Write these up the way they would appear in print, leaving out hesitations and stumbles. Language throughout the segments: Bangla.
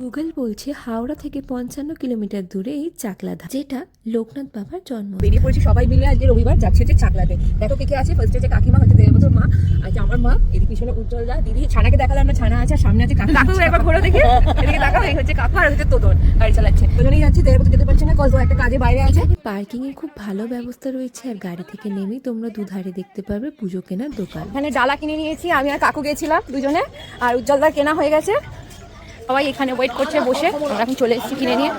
গুগল বলছে হাওড়া থেকে 55 কিলোমিটার দূরে এই চাকলাধা, যেটা লোকনাথ বাবার জন্ম। বেরিয়ে পড়েছি সবাই মিলে, আজকে রবিবার যাচ্ছি হচ্ছে চাকলাতে। দেখো কে কে আছে। ফার্স্টে যে কাকিমা হচ্ছে 1.5 বছর মা, আজকে আমার মা, এদিকে পিছনে উজ্জ্বলদা দিদি, ছানাকে দেখালে আমরা, ছানা আছে আর সামনে আছে কাকু। কাকু একবার ঘোরো দেখি, এদিকে তাকাও, এই হচ্ছে কাকু আর হচ্ছে তোদন গাড়ি চালাচ্ছে। দুজনেই যাচ্ছি, 1.5 বছর যেতে পারছি না, কত একটা কাজে বাইরে আছে। পার্কিং এর খুব ভালো ব্যবস্থা রয়েছে, আর গাড়ি থেকে নেমেই তোমরা দুধারে দেখতে পারবে পুজো কেনার দোকান। এখানে ডালা কিনে নিয়েছি, আমি আর কাকু গেছিলাম দুজনে, আর উজ্জ্বলদা কেনা হয়ে গেছে। সবাই এখানে ওয়েট করছে বসে, আমরা এখন চলে এসেছি কিনে নিয়ে।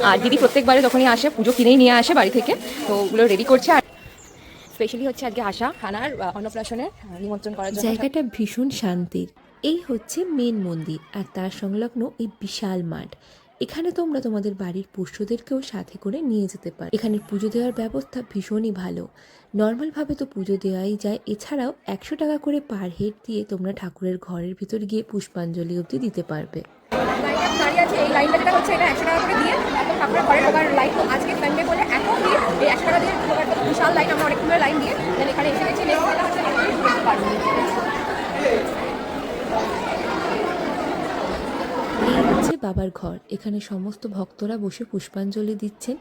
আর দিদি প্রত্যেকবারে যখনই আসে পুজো কিনেই নিয়ে আসে বাড়ি থেকে, তো ওগুলো রেডি করছে। আর স্পেশালি হচ্ছে আজকে আসা খানার অন্নপ্রাশনের নিমন্ত্রণ করার জন্য। জায়গাটা ভীষণ শান্তির। এই হচ্ছে মেন মন্দির, আর তার সংলগ্ন এই বিশাল মাঠ। এখানে তোমরা তোমাদের বাড়ির পোষ্যদেরকেও সাথে করে নিয়ে যেতে পারো। এখানে পুজো দেওয়ার ব্যবস্থা ভীষণই ভালো। নর্মালভাবে তো পুজো দেওয়াই যায়, এছাড়াও 100 টাকা করে পার হেড দিয়ে তোমরা ঠাকুরের ঘরের ভিতর গিয়ে পুষ্পাঞ্জলি অবধি দিতে পারবে। দাঁড়িয়ে আছে এই লাইনটা, যেটা হচ্ছে এটা 100 টাকা করে দিয়ে এখন ঠাকুরের ঘরে ঢোকার লাইন। তো আজকে সানডে বলে এখন দিয়ে এই 100 টাকা দিয়ে ঢোকার বিশাল লাইন, আমরা অনেকক্ষণ লাইন দিয়ে এখানে এসে গেছি। এই হচ্ছে বাবার ঘর। এখানে সমস্ত ভক্তরা বসে পুষ্পাঞ্জলি দিচ্ছেন,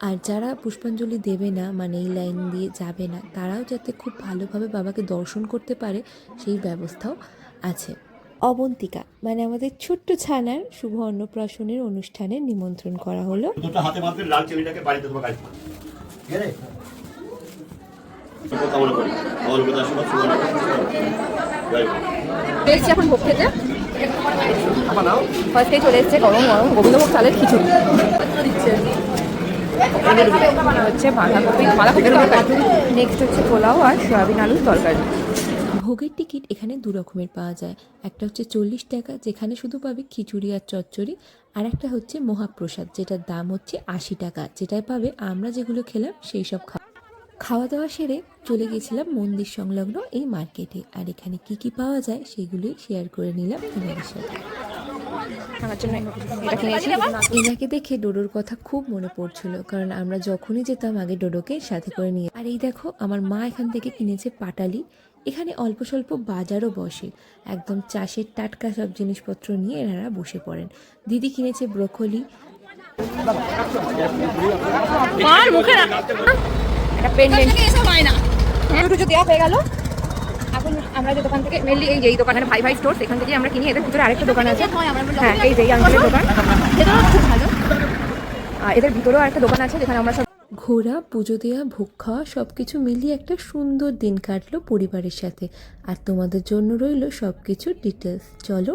আর যারা পুষ্পাঞ্জলি দেবে না, মানে এই লাইন দিয়ে যাবে না, তারাও যাতে খুব ভালোভাবে বাবাকে দর্শন করতে পারে সেই ব্যবস্থাও আছে। অবন্তিকা মানে আমাদের ছোট্ট ছানার শুভ অন্নপ্রাশনের অনুষ্ঠানে নিমন্ত্রণ করা হলো। দুটো হাতে মাত্র লাল চেরিটাকে বাড়িতে তোমার কাজ ঠিক আছে। কামনা করি আমার উপর আশীর্বাদ শুভ এসেছি এখন ভোগ খেতে। ফার্স্টে চলে এসছে গরম গরম গোবিন্দভোগ চালের খিচুড়ি হচ্ছে, বাঁধাকপি নেক্সট হচ্ছে পোলাও আর সয়াবিন আলুর তরকারি। ভোগের টিকিট এখানে 2 রকমের পাওয়া যায়। একটা হচ্ছে 40 টাকা, যেখানে শুধু পাবে খিচুড়ি আর চচ্চড়ি। আর একটা হচ্ছে মহাপ্রসাদ, যেটার দাম হচ্ছে 80 টাকা, যেটায় পাবে আমরা যেগুলো খেলাম সেই সব খাওয়া দাওয়া সেরে চলে গেছিলাম মন্দির সংলগ্ন এই মার্কেটে। আর এখানে কি কি পাওয়া যায় সেগুলোই শেয়ার করে নিলাম তোমাদের সাথে। এনাকে দেখে ডোডোর কথা খুব মনে পড়ছিল, কারণ আমরা যখনই যেতাম আগে ডোডোকে সাথে করে নিয়ে। আর এই দেখো আমার মা এখান থেকে কিনেছে পাটালি। এখানে অল্প স্বল্প বাজারও বসে, একদম চাষের টাটকা সব জিনিসপত্র নিয়ে এনারা বসে পড়েন। দিদি কিনেছে ব্রোকলি। পুজো দেওয়া হয়ে গেল। এখন আমরা যে দোকান থেকে মেনলি এই দোকানে ভাই ভাই স্টোর, এখান থেকে আমরা কিনি। এদের ভিতরে আরেকটা দোকান আছে, হ্যাঁ এই যে আঙ্কেলের দোকান, খুব ভালো। আর এদের ভিতরেও আরেকটা দোকান আছে যেখানে আমরা সব ঘোরা, পুজো দেওয়া, ভোগ খাওয়া সবকিছু মিলিয়ে একটা সুন্দর দিন কাটলো পরিবারের সাথে। আর তোমাদের জন্য রইল সবকিছু ডিটেলস। চলো।